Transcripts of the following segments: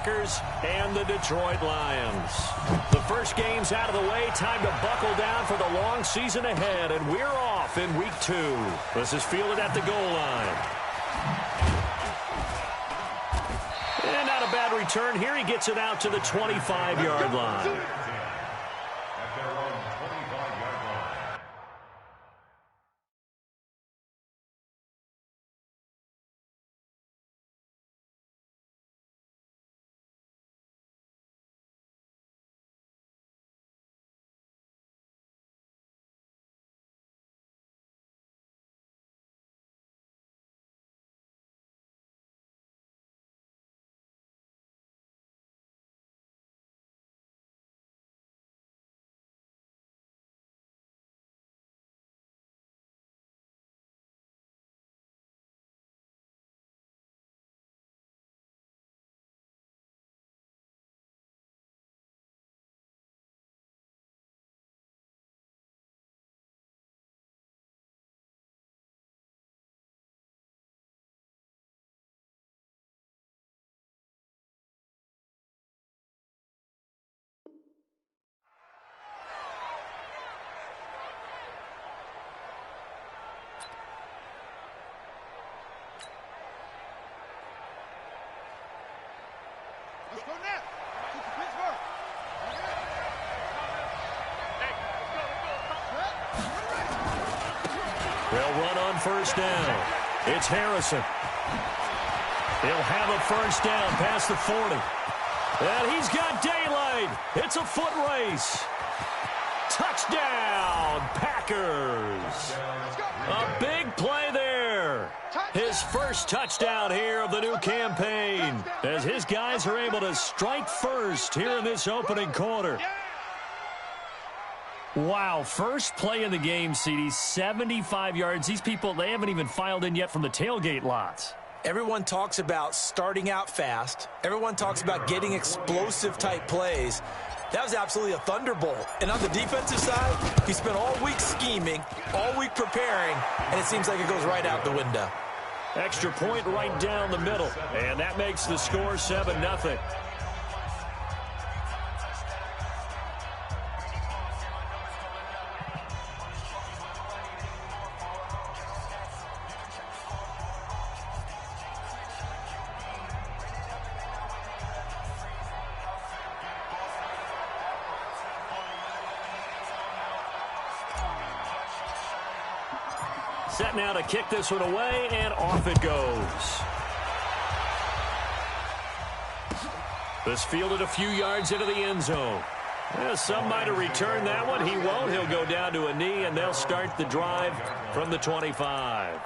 Packers and the Detroit Lions. The first game's out of the way. Time to buckle down for the long season ahead, and we're off in Week 2. This is fielded at the goal line. And not a bad return here. He gets it out to the 25-yard line. Let's go now. Pittsburgh. They'll run on first down. It's Harrison. He'll have a first down past the 40. And he's got daylight. It's a foot race. Touchdown, Packers. A big play there. His first touchdown here of the new campaign, as his guys are able to strike first here in this opening quarter. Wow, first play in the game, CD, 75 yards. These people, they haven't even filed in yet from the tailgate lots. Everyone talks about starting out fast. Everyone talks about getting explosive-type plays. That was absolutely a thunderbolt. And on the defensive side, he spent all week scheming, all week preparing, and it seems like it goes right out the window. Extra point right down the middle, and that makes the score 7-0. Set now to kick this one away, and off it goes. This fielded a few yards into the end zone. Yeah, some might have returned that one. He won't. He'll go down to a knee, and they'll start the drive from the 25.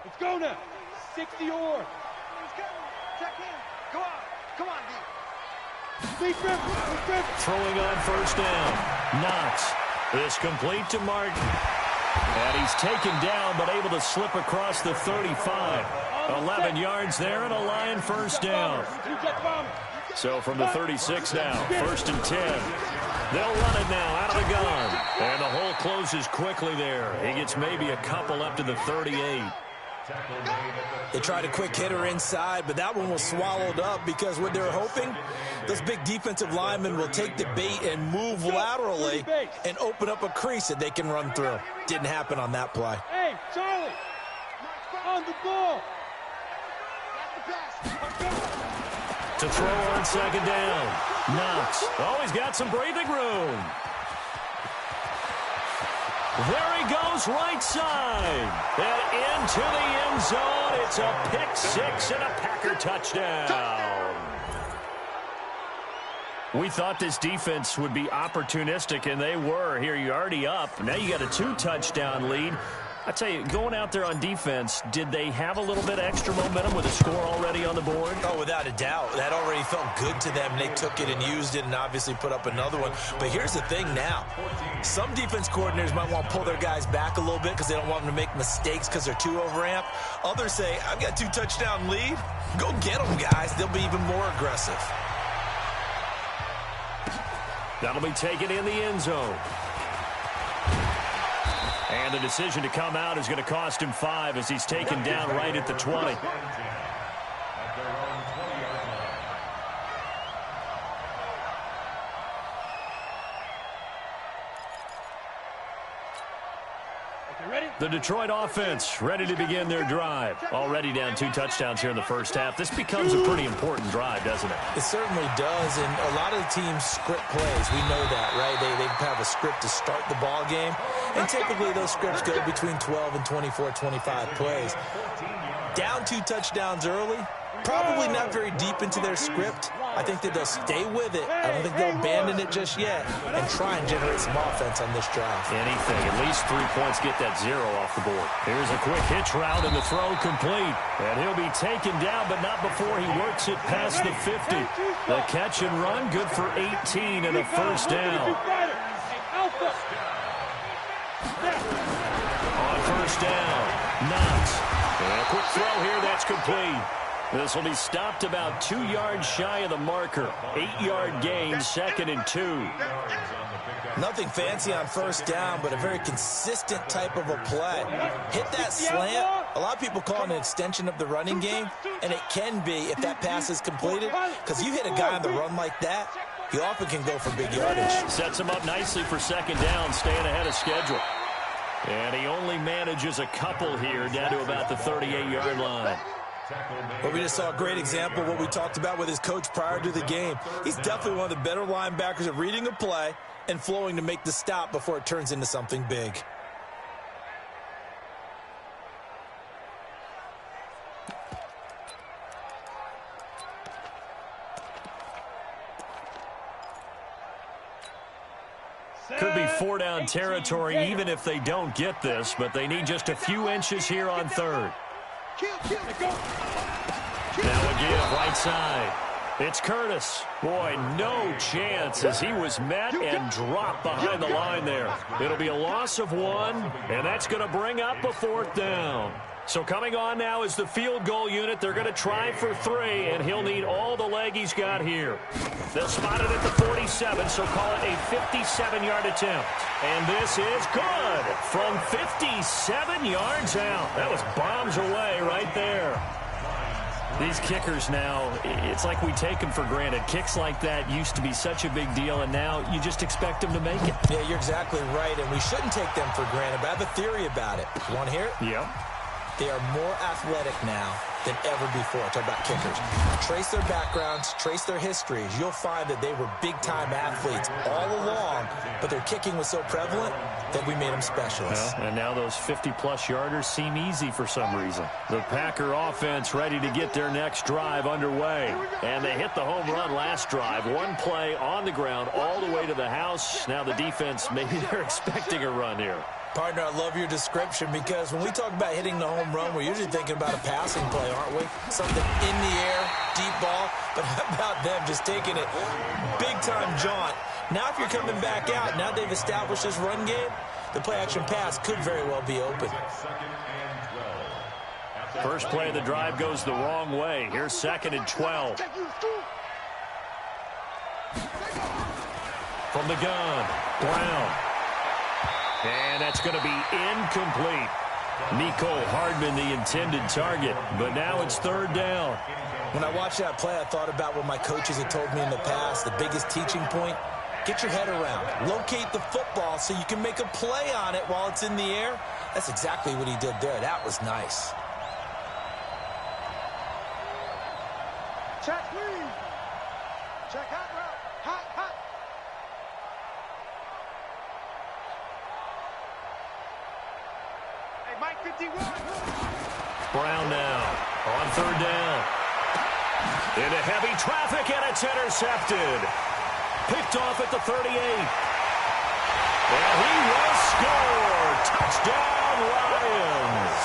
Let's go now. 60 or. Check in. Go on. Come on, D. Throwing on first down. Knox is complete to Martin. And he's taken down, but able to slip across the 35. 11 yards there and a Lion first down. So from the 36 now, 1st and 10. They'll run it now out of the gun. And the hole closes quickly there. He gets maybe a couple up to the 38. They tried a quick hitter inside, but that one was swallowed up because what they're hoping, those big defensive linemen will take the bait and move laterally and open up a crease that they can run through. Didn't happen on that play. Hey, Charlie, on the ball. To throw on second down. Knox. Oh, he's got some breathing room. There he goes, right side. And into the end zone. It's a pick six and a Packer touchdown. We thought this defense would be opportunistic, and they were. Here, you're already up. Now you got a 2-touchdown lead. I tell you, going out there on defense, did they have a little bit of extra momentum with a score already on the board? Oh, without a doubt. That already felt good to them. They took it and used it and obviously put up another one. But here's the thing now. Some defense coordinators might want to pull their guys back a little bit because they don't want them to make mistakes because they're too overamped. Others say, I've got 2-touchdown lead. Go get them, guys. They'll be even more aggressive. That'll be taken in the end zone. And the decision to come out is going to cost him 5 as he's taken down right at the 20. The Detroit offense ready to begin their drive. Already down 2 touchdowns here in the first half. This becomes a pretty important drive, doesn't it? It certainly does, and a lot of the teams script plays. We know that, right? They have a script to start the ball game, and typically those scripts go between 12 and 24, 25 plays. Down 2 touchdowns early, probably not very deep into their script. I think that they'll stay with it. I don't think they'll abandon it just yet and try and generate some offense on this drive. Anything. At least 3 points, get that 0 off the board. Here's a quick hitch route and the throw complete. And he'll be taken down, but not before he works it past the 50. The catch and run, good for 18 and a first down. On first down, Knox. And a quick throw here, that's complete. This will be stopped about 2 yards shy of the marker. 8-yard gain, 2nd and 2. Nothing fancy on first down, but a very consistent type of a play. Hit that slant. A lot of people call it an extension of the running game, and it can be if that pass is completed, because you hit a guy on the run like that, he often can go for big yardage. Sets him up nicely for second down, staying ahead of schedule. And he only manages a couple here down to about the 38-yard line. Well, we just saw a great example of what we talked about with his coach prior to the game. He's definitely one of the better linebackers at reading a play and flowing to make the stop before it turns into something big. Could be 4-down territory even if they don't get this, but they need just a few inches here on 3rd. Now again, right side. It's Curtis. Boy, no chance as he was met and dropped behind the line there. It'll be a loss of 1, and that's going to bring up a 4th down. So coming on now is the field goal unit. They're going to try for 3, and he'll need all the leg he's got here. They'll spot it at the 47, so call it a 57-yard attempt. And this is good from 57 yards out. That was bombs away right there. These kickers now, it's like we take them for granted. Kicks like that used to be such a big deal, and now you just expect them to make it. Yeah, you're exactly right, and we shouldn't take them for granted, but I have a theory about it. You want to hear it? Yeah. They are more athletic now than ever before. Talk about kickers. Trace their backgrounds, trace their histories. You'll find that they were big-time athletes all along, but their kicking was so prevalent that we made them specialists. Well, and now those 50-plus yarders seem easy for some reason. The Packer offense ready to get their next drive underway. And they hit the home run last drive. 1 play on the ground all the way to the house. Now the defense, maybe they're expecting a run here. Partner, I love your description because when we talk about hitting the home run, we're usually thinking about a passing play, aren't we? Something in the air, deep ball. But how about them just taking it big-time jaunt? Now if you're coming back out, now they've established this run game, the play-action pass could very well be open. First play of the drive goes the wrong way. Here's 2nd and 12. From the gun, Brown. And that's going to be incomplete. Mecole Hardman, the intended target. But now it's 3rd down. When I watched that play, I thought about what my coaches had told me in the past. The biggest teaching point, get your head around. Locate the football so you can make a play on it while it's in the air. That's exactly what he did there. That was nice. Check, please. Check hot route. Hot, hot. Hey, Mike 51. Brown now on 3rd down. Into heavy traffic, and it's intercepted. Picked off at the 38. And he will score. Touchdown, Lions.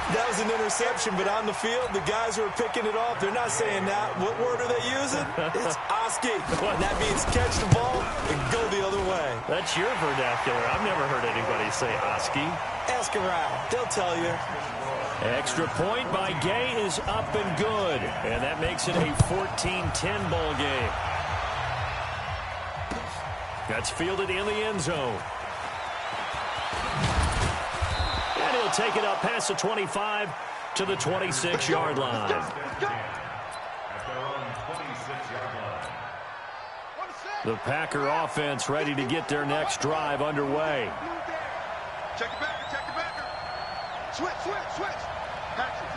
That was an interception, but on the field, the guys who are picking it off, they're not saying that. What word are they using? It's Oski. And that means catch the ball and go the other way. That's your vernacular. I've never heard anybody say Oski. Ask around. They'll tell you. Extra point by Gay is up and good. And that makes it a 14-10 ball game. That's fielded in the end zone. And he'll take it up past the 25 to the 26-yard line. The Packer offense ready to get their next drive underway. Check it back, check it back. Switch, switch, switch. Patrick.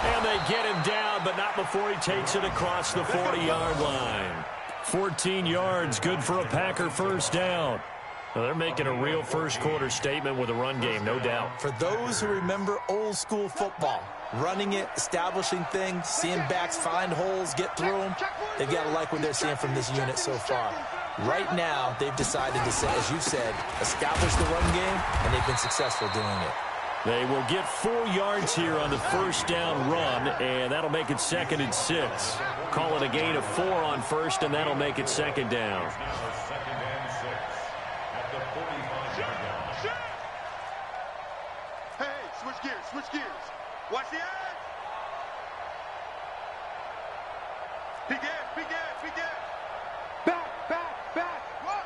And they get him down, but not before he takes it across the 40-yard line. 14 yards, good for a Packer first down. Well, they're making a real first-quarter statement with a run game, no doubt. For those who remember old-school football, running it, establishing things, seeing backs find holes, get through them, they've got to like what they're seeing from this unit so far. Right now, they've decided to, as you said, establish the run game, and they've been successful doing it. They will get 4 yards here on the first down run, and that'll make it 2nd and 6. Call it a gain of 4 on first, and that'll make it 2nd down. Hey, switch gears, switch gears. Watch the edge. Big edge, big edge, big edge. Back, back, back. What?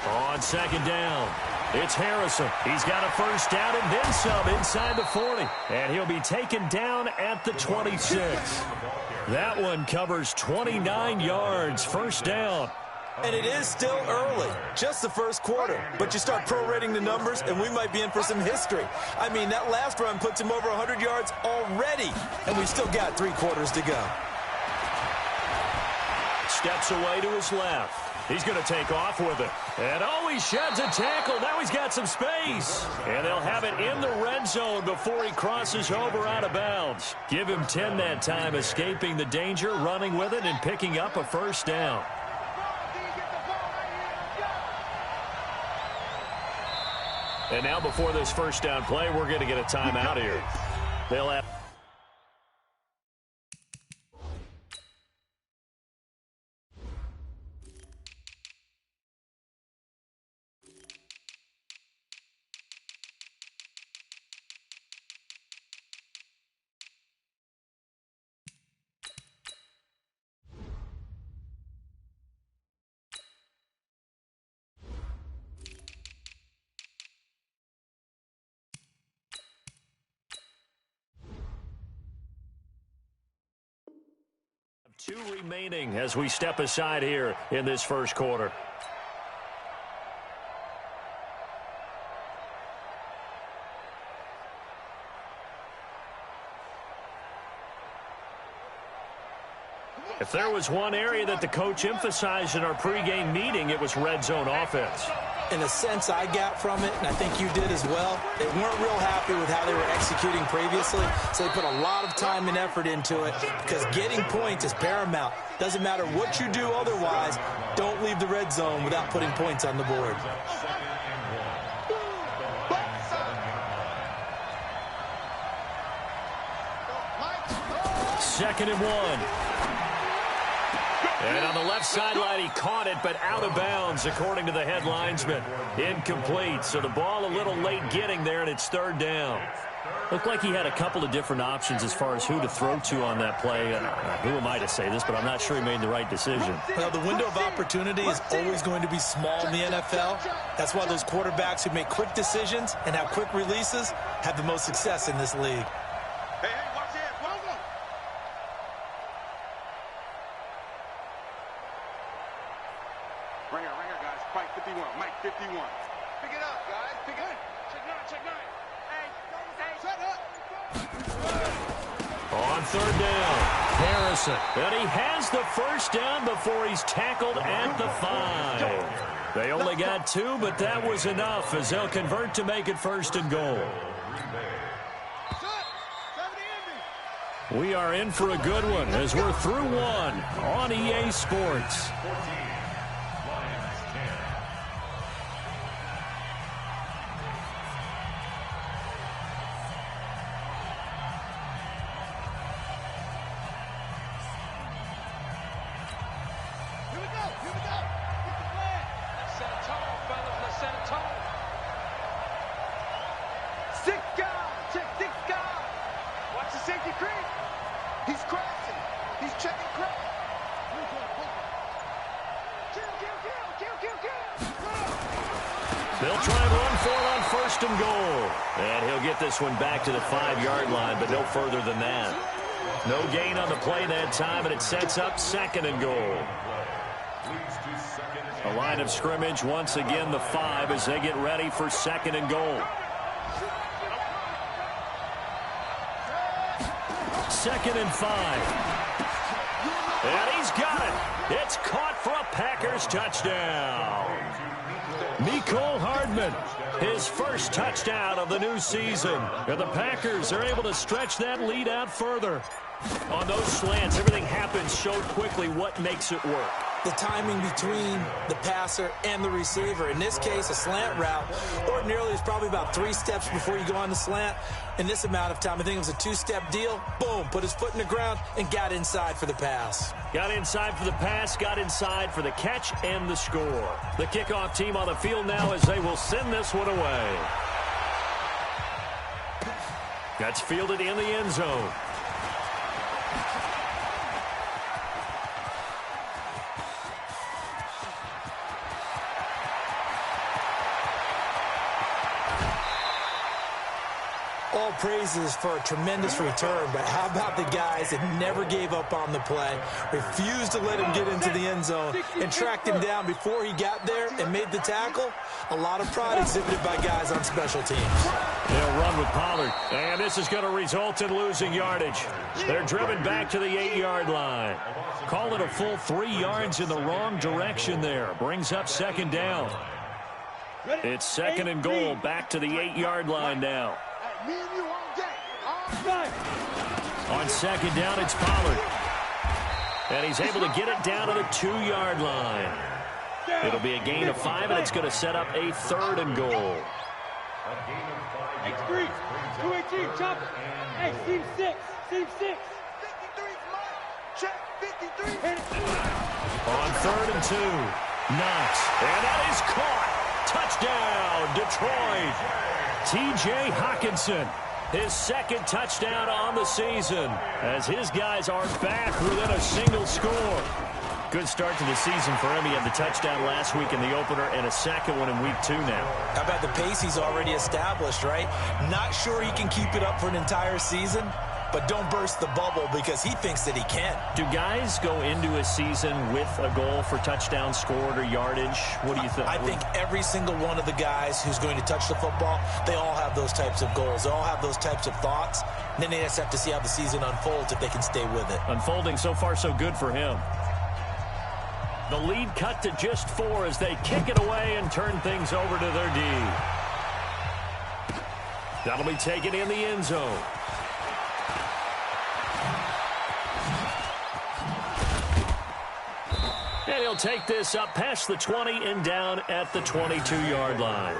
On 2nd down, it's Harrison. He's got a first down and then some inside the 40. And he'll be taken down at the 26. That one covers 29 yards, first down. And it is still early, just the first quarter. But you start prorating the numbers, and we might be in for some history. I mean, that last run puts him over 100 yards already, and we've still got 3 quarters to go. Steps away to his left. He's going to take off with it. And oh, he sheds a tackle. Now he's got some space. And they'll have it in the red zone before he crosses over out of bounds. Give him 10 that time, escaping the danger, running with it, and picking up a first down. And now before this first down play, we're going to get a timeout here. They'll have... Two remaining as we step aside here in this first quarter. If there was one area that the coach emphasized in our pregame meeting, it was red zone offense. And the sense I got from it, and I think you did as well, they weren't real happy with how they were executing previously, so they put a lot of time and effort into it because getting points is paramount. Doesn't matter what you do otherwise, don't leave the red zone without putting points on the board. Second and 1. And on the left sideline, he caught it, but out of bounds, according to the headlinesman. Incomplete, so the ball a little late getting there, and it's third down. Looked like he had a couple of different options as far as who to throw to on that play. Who am I to say this, but I'm not sure he made the right decision. Well, the window of opportunity is always going to be small in the NFL. That's why those quarterbacks who make quick decisions and have quick releases have the most success in this league. Ringer, guys. Mike 51. Mike 51. Pick it up, guys. Pick it up. Check nine. Hey, shut up. On third down, Harrison. And he has the first down before he's tackled at the 5. They only got 2, but that was enough as they'll convert to make it first and goal. We are in for a good one as we're through one on EA Sports. They'll try and run for it on first and goal. And he'll get this one back to the 5-yard line, but no further than that. No gain on the play that time, and it sets up second and goal. A line of scrimmage, once again the 5 as they get ready for second and goal. Second and 5. And he's got it. It's caught for a Packers touchdown. Mecole Hardman, his first touchdown of the new season. And the Packers are able to stretch that lead out further. On those slants, everything happens so quickly. What makes it work? The timing between the passer and the receiver. In this case, a slant route ordinarily is probably about 3 steps before you go on the slant. In this amount of time, I think it was a 2-step deal. Boom, put his foot in the ground and got inside for the pass. Got inside for the pass, got inside for the catch and the score. The kickoff team on the field now as they will send this one away. That's fielded in the end zone. All praises for a tremendous return, but how about the guys that never gave up on the play, refused to let him get into the end zone, and tracked him down before he got there and made the tackle? A lot of pride exhibited by guys on special teams. They'll run with Pollard, and this is going to result in losing yardage. They're driven back to the 8-yard line. Call it a full 3 yards in the wrong direction there. Brings up second down. It's second and goal, back to the 8-yard line now. On second down, it's Pollard. And he's able to get it down to the 2-yard line. It'll be a gain of 5, and it's going to set up a third and goal. X3, 218, chop it. Hey, seam 6, seam 6. 53, check, 53. On third and 2, Knox. And that is caught. Touchdown, Detroit. T.J. Hockenson, his second touchdown on the season, as his guys are back within a single score. Good start to the season for him. He had the touchdown last week in the opener and a second one in week 2 now. How about the pace he's already established, right? Not sure he can keep it up for an entire season, but don't burst the bubble because he thinks that he can. Do guys go into a season with a goal for touchdown scored or yardage? What do you think? I think every single one of the guys who's going to touch the football, they all have those types of goals. They all have those types of thoughts. And then they just have to see how the season unfolds if they can stay with it. Unfolding so far so good for him. The lead cut to just 4 as they kick it away and turn things over to their D. That'll be taken in the end zone. And he'll take this up past the 20 and down at the 22-yard line.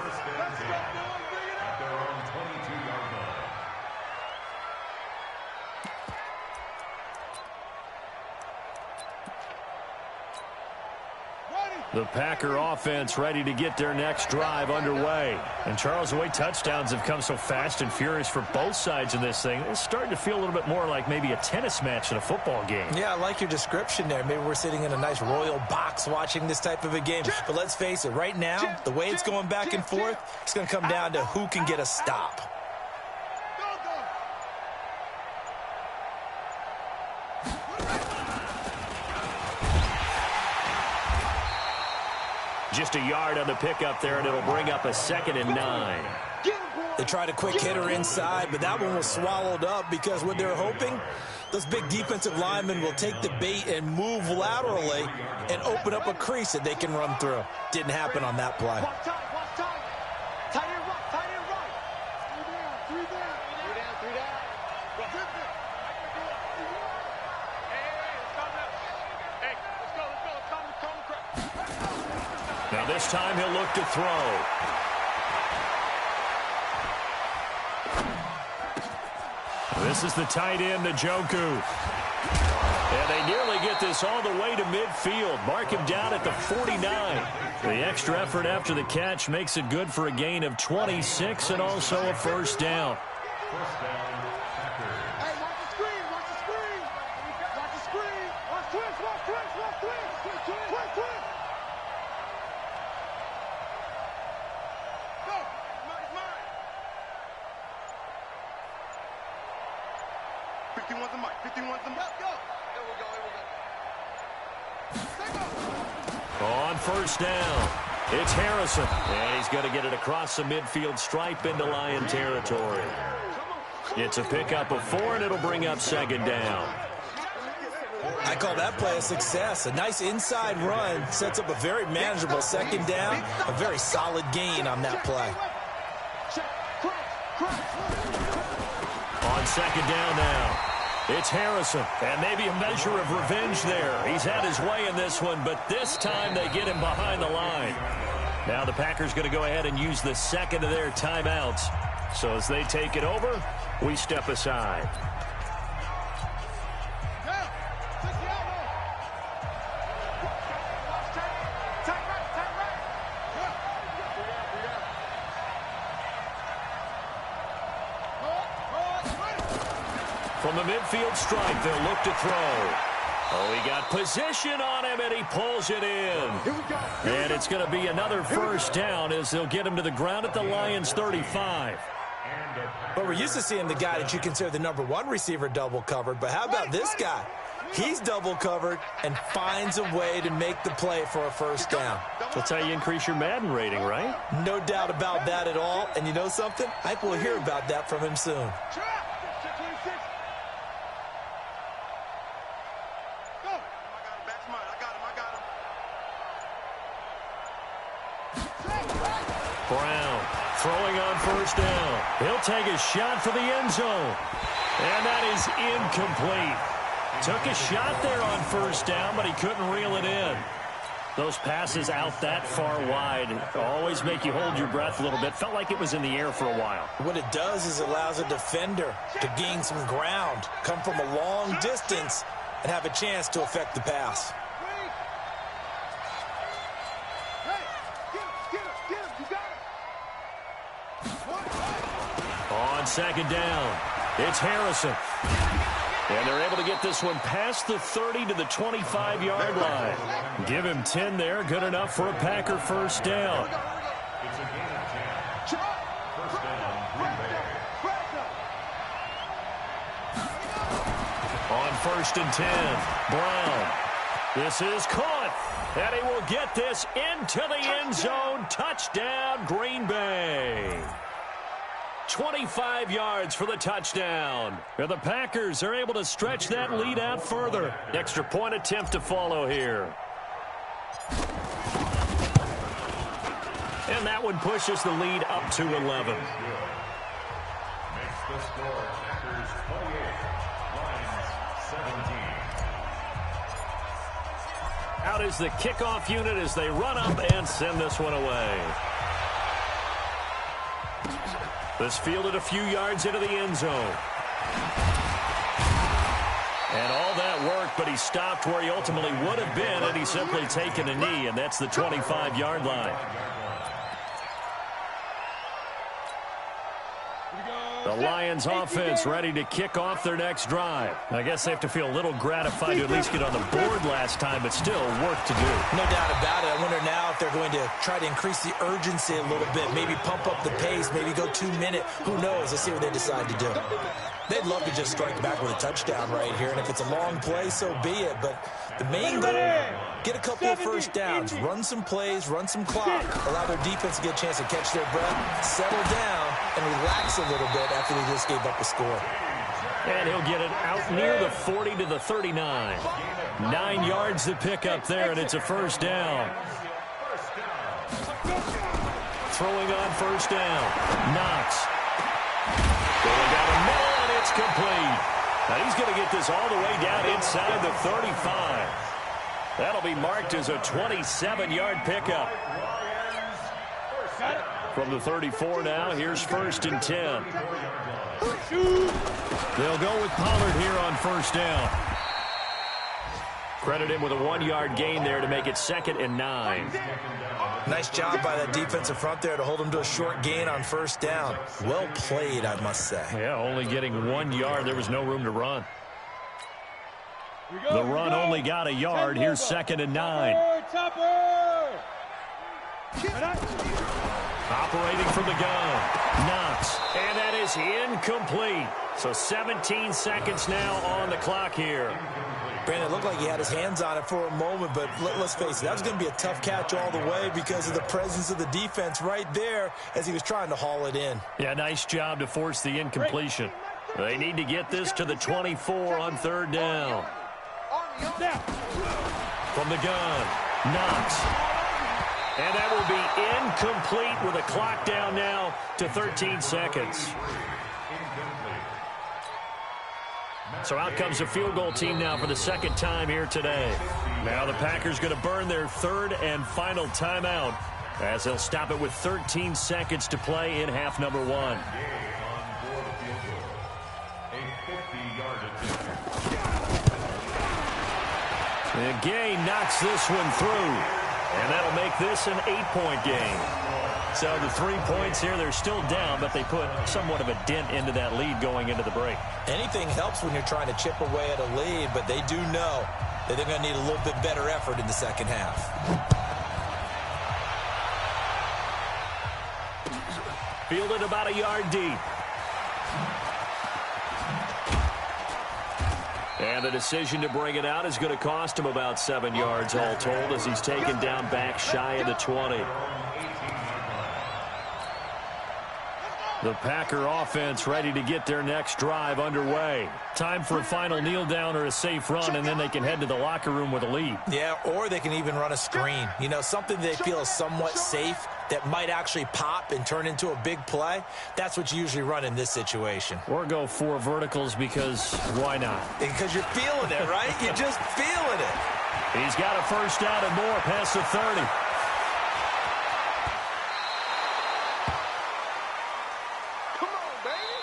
The Packer offense ready to get their next drive underway. And, Charles, the way touchdowns have come so fast and furious for both sides in this thing, it's starting to feel a little bit more like maybe a tennis match in a football game. Yeah, I like your description there. Maybe we're sitting in a nice royal box watching this type of a game. But let's face it, right now, the way it's going back and forth, it's going to come down to who can get a stop. Just a yard on the pickup there, and it'll bring up a 2nd and 9. They tried a quick hitter inside, but that one was swallowed up because what they're hoping, those big defensive linemen will take the bait and move laterally and open up a crease that they can run through. Didn't happen on that play. Now this time he'll look to throw. This is the tight end, Njoku. And they nearly get this all the way to midfield. Mark him down at the 49. The extra effort after the catch makes it good for a gain of 26 and also a first down. On first down, it's Harrison. And he's going to get it across the midfield stripe into Lion territory. It's a pickup of 4, and it'll bring up 2nd down. I call that play a success. A nice inside run sets up a very manageable 2nd down. A very solid gain on that play. On 2nd down now. It's Harrison, and maybe a measure of revenge there. He's had his way in this one, but this time they get him behind the line. Now the Packers going to go ahead and use the 2nd of their timeouts. So as they take it over, we step aside. From the midfield stripe, they'll look to throw. Oh, he got position on him, and he pulls it in. And it's going to be another first down as they'll get him to the ground at the Lions' 35. But we're used to seeing the guy that you consider the #1 receiver double covered. But how about this guy? He's double covered and finds a way to make the play for a first down. That's how you increase your Madden rating, right? No doubt about that at all. And you know something? I think we'll hear about that from him soon. Brown throwing on first down. He'll take a shot for the end zone. And that is incomplete. Took a shot there on first down, but he couldn't reel it in. Those passes out that far wide always make you hold your breath a little bit. Felt like it was in the air for a while. What it does is it allows a defender to gain some ground, come from a long distance, and have a chance to affect the pass. On 2nd down, it's Harrison. And they're able to get this one past the 30 to the 25-yard line. Give him 10 there, good enough for a Packer first down. On 1st and 10, Brown. This is caught, and he will get this into the end zone. Touchdown, Green Bay. 25 yards for the touchdown. And the Packers are able to stretch that lead out further. Extra point attempt to follow here. And that one pushes the lead up to 11. Makes the score Packers 28, Lions 17. Out is the kickoff unit as they run up and send this one away. This fielded a few yards into the end zone. And all that worked, but he stopped where he ultimately would have been had he simply taken a knee, and that's the 25-yard line. The Lions offense ready to kick off their next drive. I guess they have to feel a little gratified to at least get on the board last time, but still work to do. No doubt about it. I wonder now if they're going to try to increase the urgency a little bit, maybe pump up the pace, maybe go 2 minute. Who knows? Let's see what they decide to do. They'd love to just strike back with a touchdown right here, and if it's a long play, so be it. But the main goal, get a couple of first downs, run some plays, run some clock, allow their defense to get a chance to catch their breath, settle down, and relax a little bit after they just gave up a score. And he'll get it out near the 40 to the 39. 9 yards to pick up there, and it's a first down. Throwing on first down. Knox. Going down the middle, and it's complete. Now he's going to get this all the way down inside the 35. That'll be marked as a 27-yard pickup. From the 34 now, here's 1st and 10. They'll go with Pollard here on first down. Credit him with a 1-yard gain there to make it 2nd and 9. Nice job by that defensive front there to hold him to a short gain on first down. Well played, I must say. Yeah, only getting 1 yard. There was no room to run. The run only got a yard. Here's 2nd and 9. Operating from the gun. Knox. And that is incomplete. So 17 seconds now on the clock here. Brandon, it looked like he had his hands on it for a moment, but let's face it, that was going to be a tough catch all the way because of the presence of the defense right there as he was trying to haul it in. Yeah, nice job to force the incompletion. They need to get this to the 24 on 3rd down. From the gun, Knox. And that will be incomplete with a clock down now to 13 seconds. So out comes the field goal team now for the 2nd time here today. Now the Packers going to burn their 3rd and final timeout as they'll stop it with 13 seconds to play in half number 1. And Gay knocks this one through. And that'll make this an 8-point game. So the 3 points here, they're still down, but they put somewhat of a dent into that lead going into the break. Anything helps when you're trying to chip away at a lead, but they do know that they're going to need a little bit better effort in the second half. Fielded about a yard deep. And the decision to bring it out is going to cost him about 7 yards all told as he's taken down back shy of the 20. The Packer offense ready to get their next drive underway. Time for a final kneel down or a safe run, and then they can head to the locker room with a lead. Yeah, or they can even run a screen. You know, something they feel is somewhat safe that might actually pop and turn into a big play. That's what you usually run in this situation. Or go 4 verticals because why not? Because you're feeling it, right? You're just feeling it. He's got a first down and more past the 30.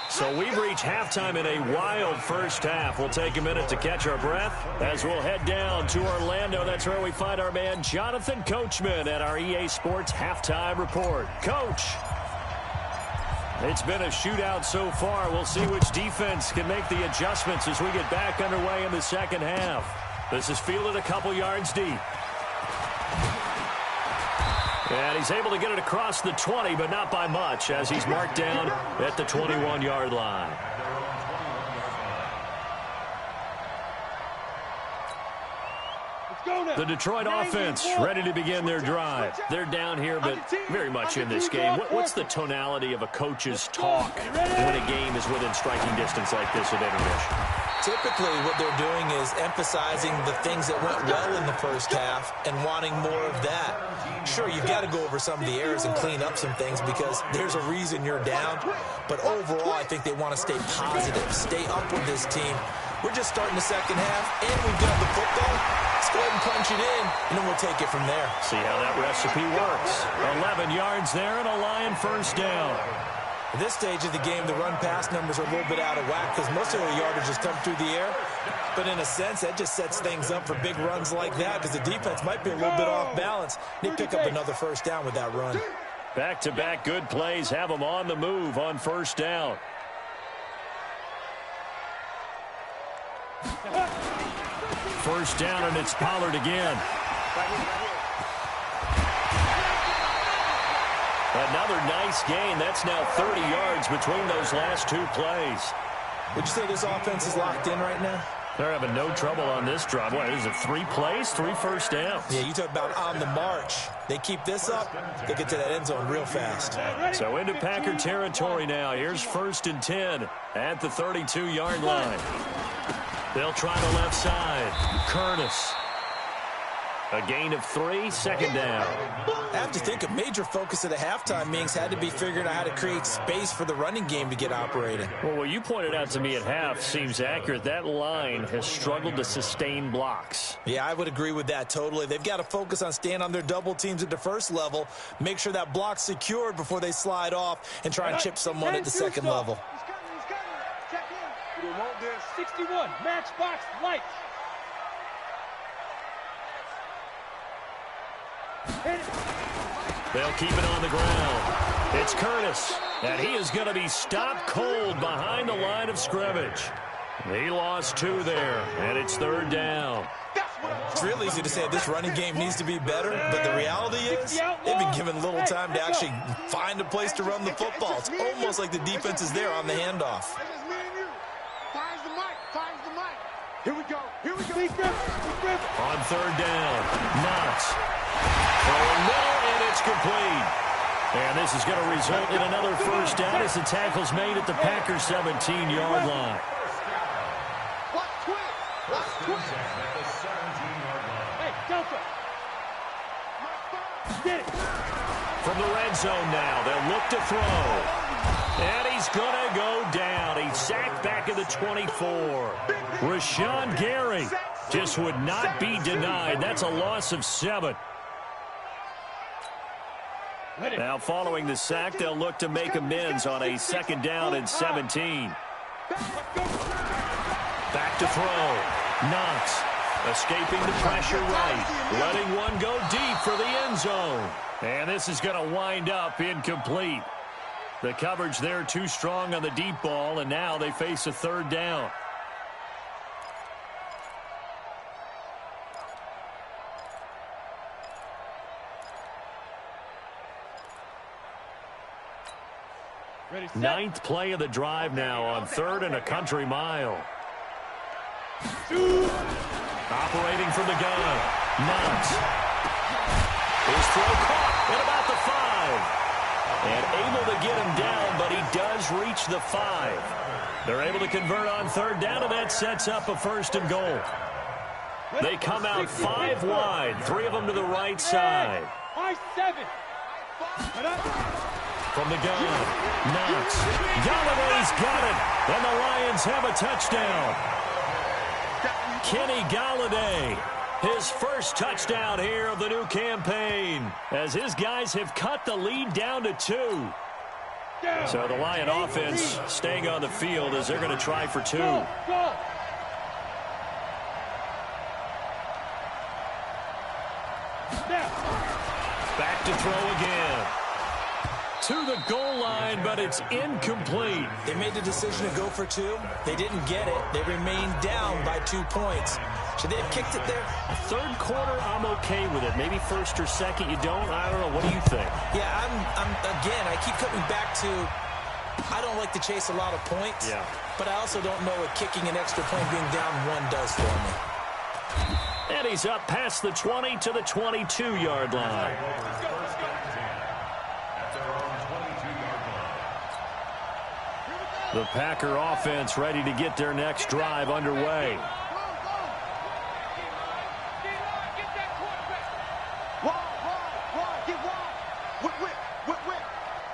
So we've reached halftime in a wild first half. We'll take a minute to catch our breath as we'll head down to Orlando. That's where we find our man Jonathan Coachman at our EA Sports Halftime Report. Coach, it's been a shootout so far. We'll see which defense can make the adjustments as we get back underway in the second half. This is fielded a couple yards deep. And he's able to get it across the 20, but not by much, as he's marked down at the 21-yard line. The Detroit offense ready to begin their drive. They're down here, but very much in this game. What's the tonality of a coach's talk when a game is within striking distance like this at intermission? Typically, what they're doing is emphasizing the things that went well in the first half and wanting more of that. Sure, you've got to go over some of the errors and clean up some things because there's a reason you're down. But overall, I think they want to stay positive, stay up with this team. We're just starting the second half, and we've got the football. Let's go ahead and punch it in, and then we'll take it from there. See how that recipe works. 11 yards there and a Lion first down. At this stage of the game, the run-pass numbers are a little bit out of whack because most of the yardage has come through the air. But in a sense, that just sets things up for big runs like that because the defense might be a little bit off balance. They pick up another first down with that run. Back-to-back good plays have them on the move on first down. First down, and it's Pollard again. Another nice gain. That's now 30 yards between those last two plays. Would you say this offense is locked in right now? They're having no trouble on this drive. What is it, 3 plays, 3 first downs? Yeah, you talk about on the march. They keep this up, they get to that end zone real fast. So into Packer territory now. Here's first and 10 at the 32-yard line. They'll try the left side. Curtis. A gain of 3, second down. I have to think a major focus of the halftime meetings had to be figuring out how to create space for the running game to get operating. Well, what you pointed out to me at half seems accurate. That line has struggled to sustain blocks. Yeah, I would agree with that totally. They've got to focus on staying on their double teams at the first level, make sure that block's secured before they slide off and try and chip someone at the second level. He's coming. Check in. We want this. 61, matchbox lights. They'll keep it on the ground. It's Curtis, and he is going to be stopped cold behind the line of scrimmage. He lost 2 there, and it's third down. It's real easy to say this running game needs to be better, but the reality is they've been given little time to actually find a place to run the football. It's almost like the defense is there on the handoff. Finds the mic. Here we go. On third down, Knox. Throwing middle, and it's complete. And this is going to result in another first down as the tackle's made at the Packers' 17-yard line. Hey, Delta. Get it. From the red zone now, they'll look to throw. And he's going to go down. He's sacked back at the 24. Rashawn Gary just would not be denied. That's a loss of 7. Now, following the sack, they'll look to make amends on a second down and 17. Back to throw. Knox escaping the pressure right. Letting one go deep for the end zone. And this is going to wind up incomplete. The coverage there too strong on the deep ball, and now they face a third down. Ninth play of the drive now on 3rd and a country mile. Operating from the gun. Knox. His throw caught at about the 5. And able to get him down, but he does reach the 5. They're able to convert on third down, and that sets up a first and goal. They come out 5 wide, 3 of them to the right side. I-7. From the gun, Knox. Galladay's got it, and the Lions have a touchdown. Kenny Galladay, his first touchdown here of the new campaign, as his guys have cut the lead down to 2. So the Lion offense staying on the field as they're going to try for 2. Back to throw again. To the goal line, but it's incomplete. They made the decision to go for 2. They didn't get it. They remained down by 2 points. Should they have kicked it there? Third quarter, I'm okay with it. Maybe first or second, you don't. I don't know. What do you think? Yeah, again, I keep coming back to I don't like to chase a lot of points. Yeah. But I also don't know what kicking an extra point being down 1 does for me. And he's up past the 20 to the 22-yard line. The Packer offense ready to get their next drive underway.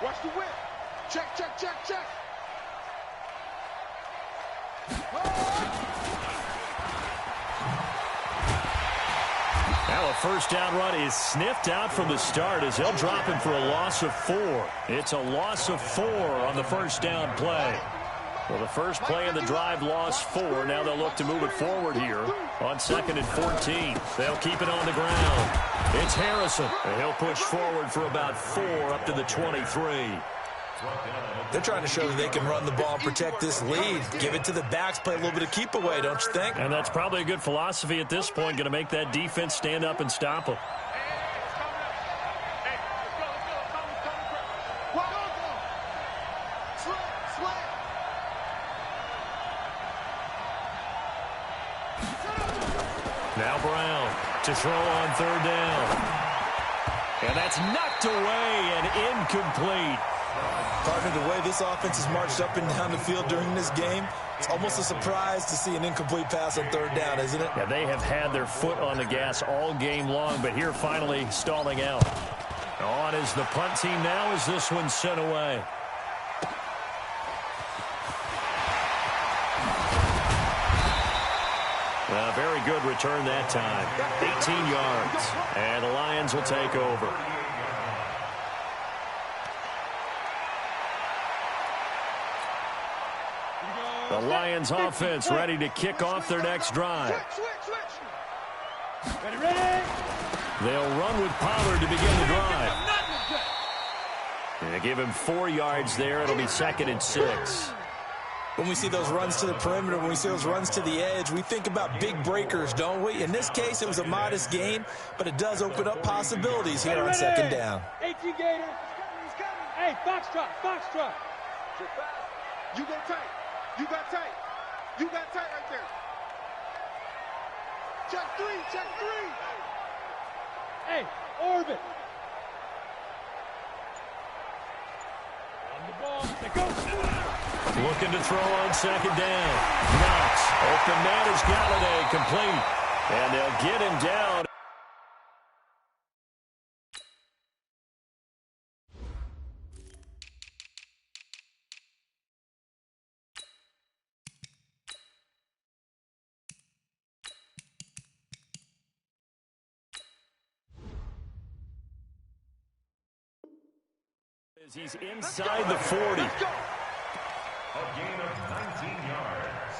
Watch the whip. Check, check, check, check. Now a first down run is sniffed out from the start as they'll drop him for a loss of 4. It's a loss of 4 on the first down play. Well, the first play of the drive lost 4. Now they'll look to move it forward here on 2nd and 14. They'll keep it on the ground. It's Harrison, and he'll push forward for about 4 up to the 23. They're trying to show that they can run the ball and protect this lead. Give it to the backs, play a little bit of keep away, don't you think? And that's probably a good philosophy at this point, going to make that defense stand up and stop them. Now Brown to throw on 3rd down. And that's knocked away and incomplete. Partner, the way this offense has marched up and down the field during this game, it's almost a surprise to see an incomplete pass on 3rd down, isn't it? Yeah, they have had their foot on the gas all game long, but here finally stalling out. On is the punt team now as this one's sent away. A very good return that time. 18 yards. And the Lions will take over. The Lions offense ready to kick off their next drive. They'll run with Pollard to begin the drive. And they give him 4 yards there. It'll be 2nd and 6. When we see those runs to the perimeter, when we see those runs to the edge, we think about big breakers, don't we? In this case, it was a modest gain, but it does open up possibilities here on 2nd down. 18 Gators. Hey, Foxtrot, Foxtrot. You go tight. You got tight. You got tight right there. Check 3, check 3. Hey, orbit. On the ball. They go. Looking to throw on 2nd down. Knox. Open man is Galladay, complete. And they'll get him down. He's inside the 40. A gain of 19 yards.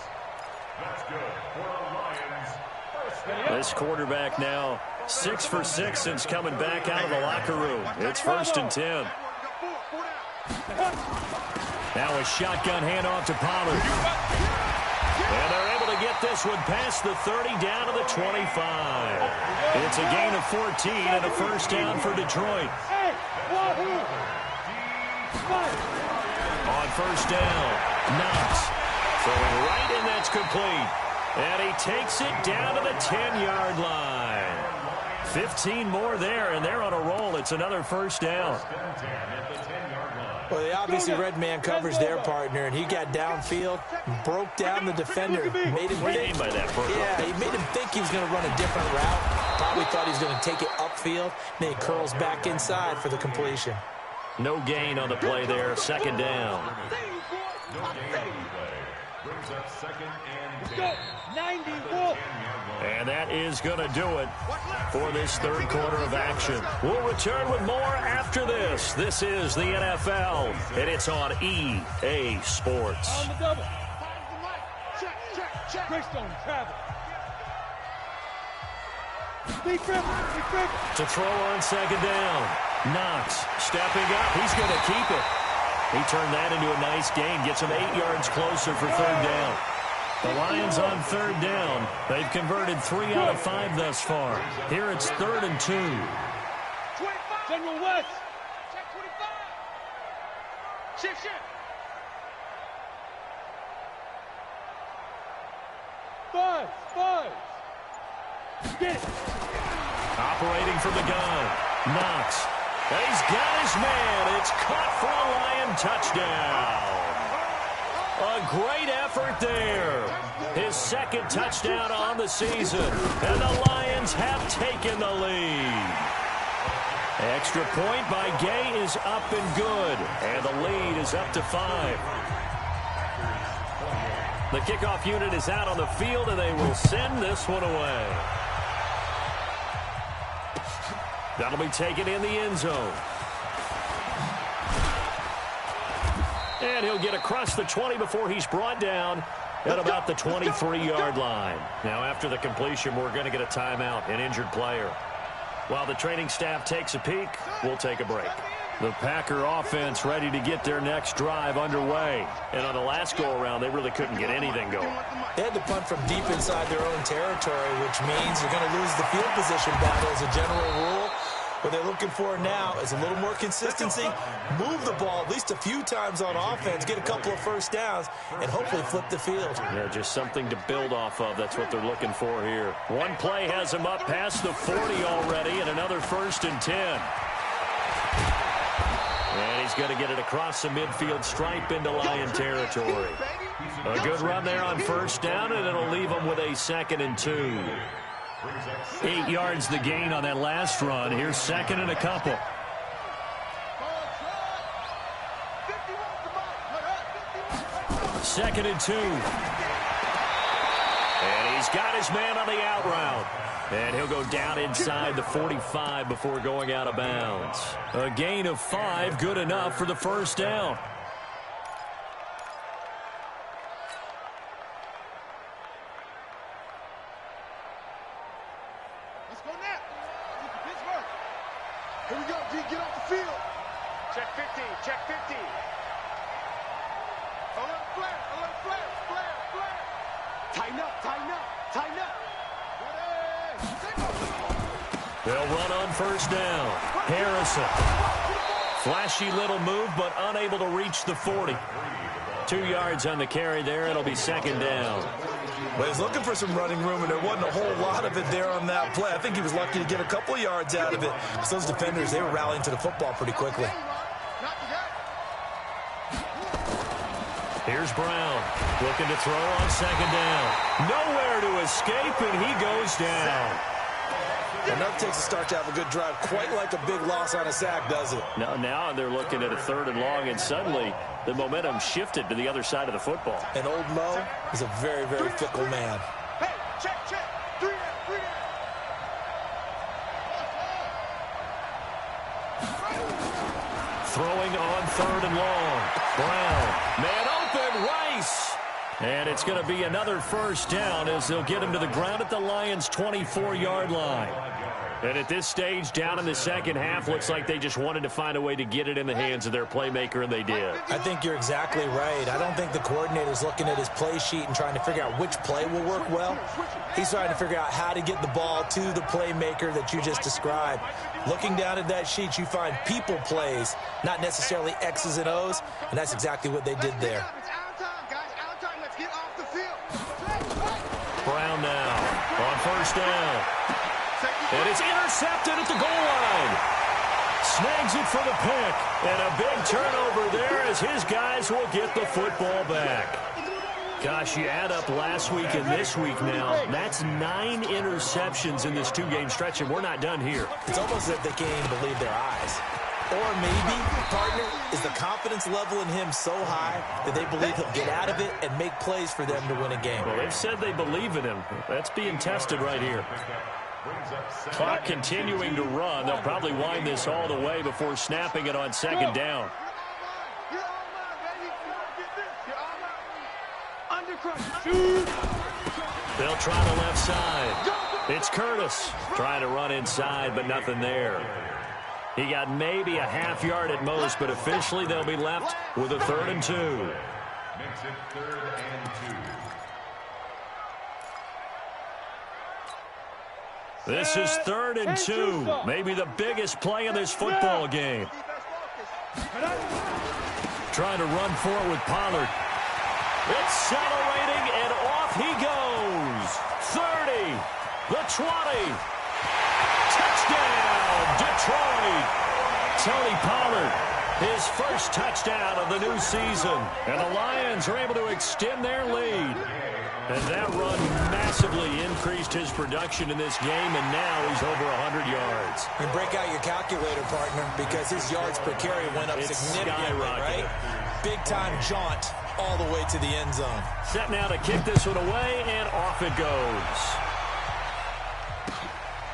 That's good for the Lions. First down. This quarterback now 6 for 6 since coming back out of the locker room. It's 1st and 10. Now a shotgun handoff to Pollard. And they're able to get this one past the 30 down to the 25. It's a gain of 14 and a first down for Detroit. On 1st down, Knox throwing right, and that's complete. And he takes it down to the 10-yard line. 15 more there, and they're on a roll. It's another first down. Well, they obviously read man coverage their partner, and he got downfield, broke down the defender, made him What do you mean by that, Burko? Yeah, he made him think he was going to run a different route. Probably thought he was going to take it upfield, and then he curls back inside for the completion. No gain on the play there. 2nd down. No gain on the play. Brings up 2nd and 10. 91. And that is going to do it for this 3rd quarter of action. We'll return with more after this. This is the NFL, and it's on EA Sports. On the double. Check, check, check. Greystone travel. Big dribble, big dribble. To throw on 2nd down. Knox stepping up. He's going to keep it. He turned that into a nice gain. Gets him 8 yards closer for 3rd down. The Lions on 3rd down. They've converted 3 out of 5 thus far. Here it's 3rd and 2. 25. General West. Check 25. Shift, shift. Five. Get it. Operating from the gun. Knox. He's got his man. It's caught for a Lion touchdown. A great effort there. His second touchdown on the season. And the Lions have taken the lead. Extra point by Gay is up and good. And the lead is up to 5. The kickoff unit is out on the field, and they will send this one away. That'll be taken in the end zone. And he'll get across the 20 before he's brought down at about the 23-yard line. Now, after the completion, we're going to get a timeout, an injured player. While the training staff takes a peek, we'll take a break. The Packer offense ready to get their next drive underway. And on the last go-around, they really couldn't get anything going. They had to punt from deep inside their own territory, which means you're going to lose the field position battle as a general rule. What they're looking for now is a little more consistency, move the ball at least a few times on offense, get a couple of first downs, and hopefully flip the field. Yeah, just something to build off of. That's what they're looking for here. One play has them up past the 40 already, and another 1st and 10. And he's going to get it across the midfield stripe into Lion territory. A good run there on 1st down, and it'll leave them with a 2nd and 2. 8 yards the gain on that last run. Here's 2nd and a couple. Second and 2. And he's got his man on the out route. And he'll go down inside the 45 before going out of bounds. A gain of 5, good enough for the 1st down. Let's go now. Pittsburgh. Here we go, D. Get off the field. Check 15. Check 15. Alert flare. Alert flare. Flare. Flare. Tighten up. Tighten up. Tighten up. They'll run on 1st down. Harrison. Flashy little move, but unable to reach the 40. 2 yards on the carry there. It'll be 2nd down. Well, he's looking for some running room, and there wasn't a whole lot of it there on that play. I think he was lucky to get a couple of yards out of it. Because those defenders, they were rallying to the football pretty quickly. Here's Brown. Looking to throw on 2nd down. Nowhere to escape, and he goes down. Enough takes a start to have a good drive. Quite like a big loss on a sack, does it? Now they're looking at a 3rd and long, and suddenly the momentum shifted to the other side of the football. And old Mo is a very, very fickle man. Hey, check, check. 3 down, 3 down. Throwing on 3rd and long. Brown. Man open, Rice. And it's going to be another 1st down as they'll get him to the ground at the Lions' 24-yard line. And at this stage, down in the second half, looks like they just wanted to find a way to get it in the hands of their playmaker, and they did. I think you're exactly right. I don't think the coordinator's looking at his play sheet and trying to figure out which play will work well. He's trying to figure out how to get the ball to the playmaker that you just described. Looking down at that sheet, you find people plays, not necessarily X's and O's, and that's exactly what they did there. Brown now on 1st down. And it's intercepted at the goal line. Snags it for the pick. And a big turnover there as his guys will get the football back. Gosh, you add up last week and this week now. That's 9 interceptions in this 2-game stretch, and we're not done here. It's almost as if they can't even believe their eyes. Or maybe, partner, is the confidence level in him so high that they believe he'll get out of it and make plays for them to win a game. Well, they've said they believe in him. That's being tested right here. Clock continuing to run. They'll probably wind this all the way before snapping it on 2nd down. They'll try the left side. It's Curtis trying to run inside, but nothing there. He got maybe a half yard at most, but officially they'll be left with a 3rd and 2. Makes it 3rd and 2. This is 3rd and 2. Maybe the biggest play in this football game. Trying to run for it with Pollard. Accelerating, and off he goes. 30, the 20. Touchdown, Detroit. Tony Pollard his first touchdown of the new season. And the Lions are able to extend their lead. And that run massively increased his production in this game, and now he's over 100 yards. And break out your calculator, partner, because his yards per carry went up significantly, right? Big-time jaunt all the way to the end zone. Set now to kick this one away, and off it goes.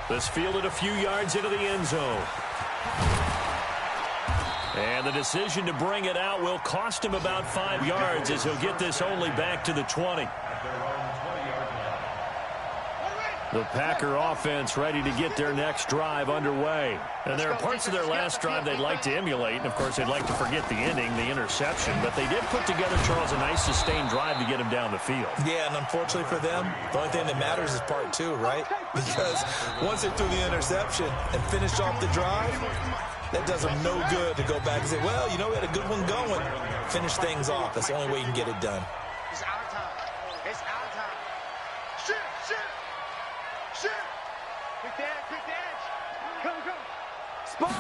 This fielded a few yards into the end zone. And the decision to bring it out will cost him about 5 yards as he'll get this only back to the 20. The Packer offense ready to get their next drive underway. And there are parts of their last drive they'd like to emulate. And, of course, they'd like to forget the ending, the interception. But they did put together, Charles, a nice sustained drive to get him down the field. Yeah, and unfortunately for them, the only thing that matters is part two, right? Because once they threw the interception and finished off the drive, that does them no good to go back and say, well, you know, we had a good one going. Finish things off. That's the only way you can get it done. It's our time. It's our time. Shoot. Quick dash. Come. Spot.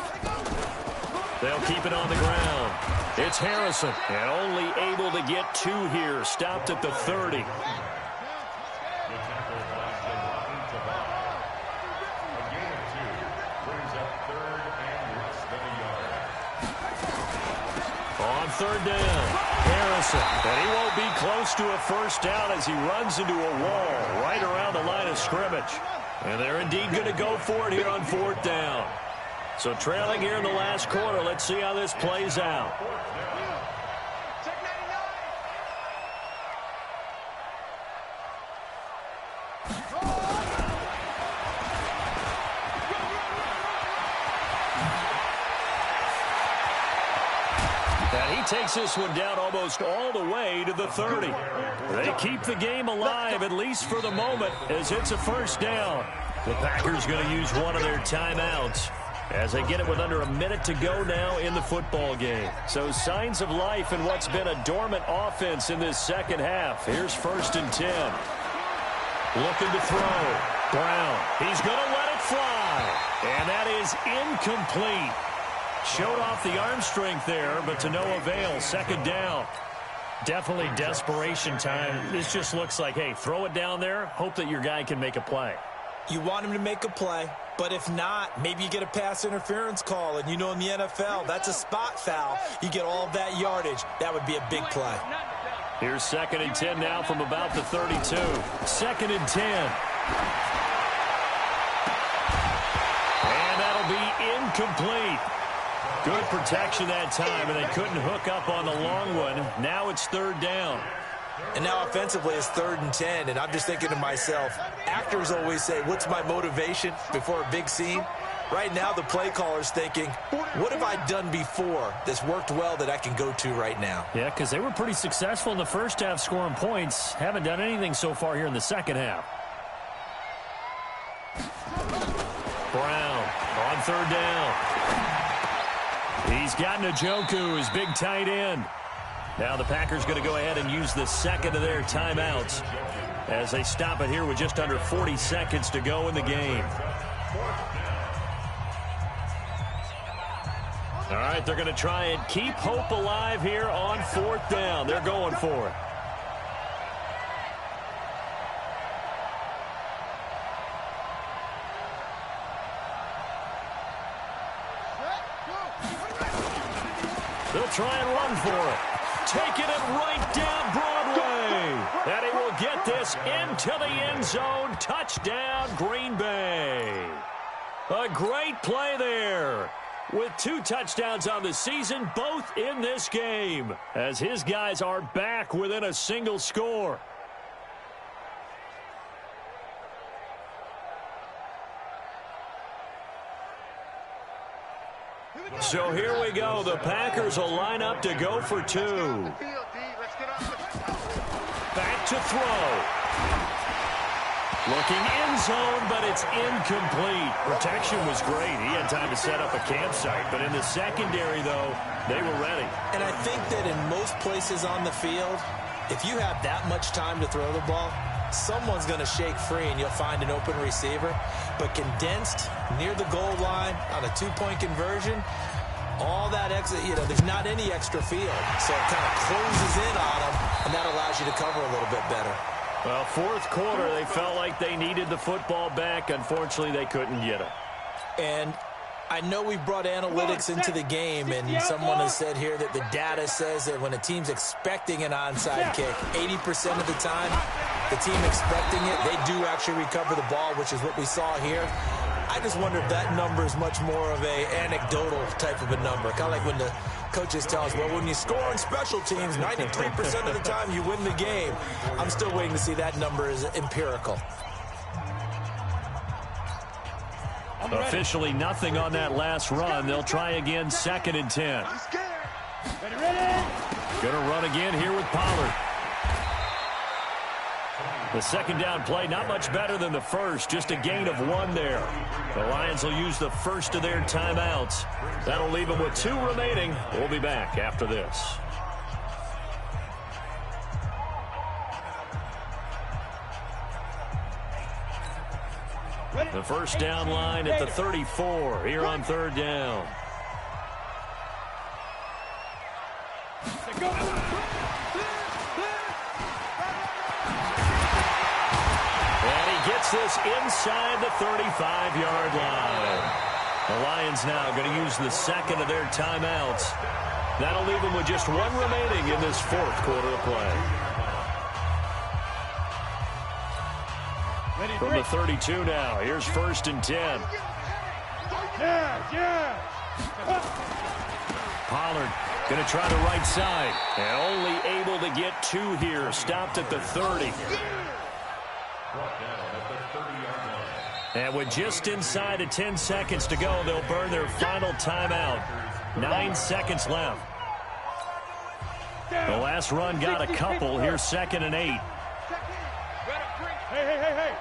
They'll keep it on the ground. It's Harrison, and only able to get 2 here. Stopped at the 30. On third down, Harrison, and he won't be close to a first down as he runs into a wall right around the line of scrimmage. And they're indeed going to go for it here on fourth down. So trailing here in the last quarter, let's see how this plays out. And he takes this one down almost all the way to the 30. They keep the game alive, at least for the moment, as it's a first down. The Packers going to use one of their timeouts as they get it with under a minute to go now in the football game. So signs of life in what's been a dormant offense in this second half. Here's 1st and 10. Looking to throw. Brown. He's going to let it fly. And that is incomplete. Showed off the arm strength there, but to no avail. 2nd down. Definitely desperation time. This just looks like, hey, throw it down there. Hope that your guy can make a play. You want him to make a play, but if not, maybe you get a pass interference call. And you know in the NFL, that's a spot foul. You get all of that yardage. That would be a big play. Here's 2nd and 10 now from about the 32. 2nd and 10. And that'll be incomplete. Good protection that time, and they couldn't hook up on the long one. Now it's 3rd down. And now offensively it's 3rd and 10, and I'm just thinking to myself, actors always say, what's my motivation before a big scene? Right now the play caller's thinking, what have I done before that's worked well that I can go to right now? Yeah, because they were pretty successful in the first half scoring points. Haven't done anything so far here in the second half. Brown on 3rd down. He's got Njoku, his big tight end. Now the Packers going to go ahead and use the 2nd of their timeouts as they stop it here with just under 40 seconds to go in the game. All right, they're going to try and keep hope alive here on 4th down. They're going for it. They'll try and run for it. Taking it right down Broadway. And he will get this into the end zone. Touchdown, Green Bay. A great play there. With 2 touchdowns on the season, both in this game, as his guys are back within a single score. So here we go. The Packers will line up to go for 2. Back to throw. Looking end zone, but it's incomplete. Protection was great. He had time to set up a campsite. But in the secondary, though, they were ready. And I think that in most places on the field, if you have that much time to throw the ball, someone's going to shake free and you'll find an open receiver. But condensed near the goal line on a 2-point conversion, All that extra, there's not any extra field. So it kind of closes in on them, and that allows you to cover a little bit better. Well, fourth quarter, they felt like they needed the football back. Unfortunately, they couldn't get it. And I know we brought analytics into the game, and someone has said here that the data says that when a team's expecting an onside kick, 80% of the time, the team expecting it, they do actually recover the ball, which is what we saw here. I just wonder if that number is much more of a anecdotal type of a number. Kind of like when the coaches tell us, well, when you score on special teams, 93% of the time you win the game. I'm still waiting to see that number is empirical. Officially nothing on that last run. They'll try again, 2nd and 10. Gonna run again here with Pollard. The second down play, not much better than the first, just a gain of 1 there. The Lions will use the first of their timeouts. That'll leave them with 2 remaining. We'll be back after this. The first down line at the 34 here on 3rd down. And he gets this inside the 35-yard line. The Lions now going to use the second of their timeouts. That'll leave them with just 1 remaining in this 4th quarter of play. From the 32 now, here's 1st and 10. Pollard going to try the right side. And only able to get 2 here. Stopped at the 30. And with just inside of 10 seconds to go, they'll burn their final timeout. 9 seconds left. The last run got a couple. Here's 2nd and 8. Hey.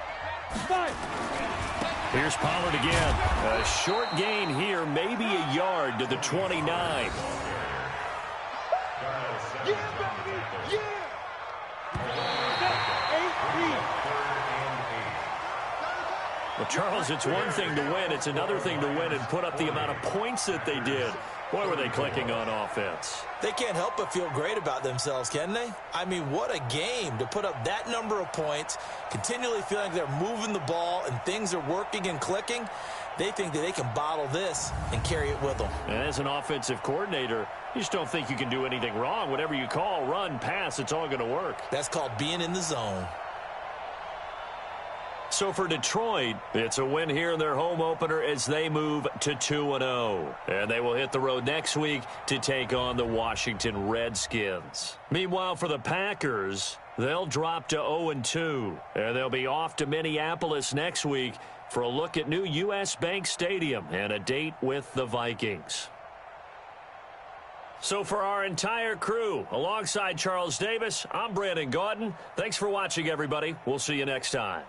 Here's Pollard again. A short gain here, maybe a yard to the 29. Well, Charles, it's one thing to win. It's another thing to win and put up the amount of points that they did. Boy, were they clicking on offense. They can't help but feel great about themselves, can they? I mean, what a game to put up that number of points, continually feeling like they're moving the ball and things are working and clicking. They think that they can bottle this and carry it with them. And as an offensive coordinator, you just don't think you can do anything wrong. Whatever you call, run, pass, it's all going to work. That's called being in the zone. So for Detroit, it's a win here in their home opener as they move to 2-0. And they will hit the road next week to take on the Washington Redskins. Meanwhile, for the Packers, they'll drop to 0-2. And they'll be off to Minneapolis next week for a look at new U.S. Bank Stadium and a date with the Vikings. So for our entire crew, alongside Charles Davis, I'm Brandon Gaudin. Thanks for watching, everybody. We'll see you next time.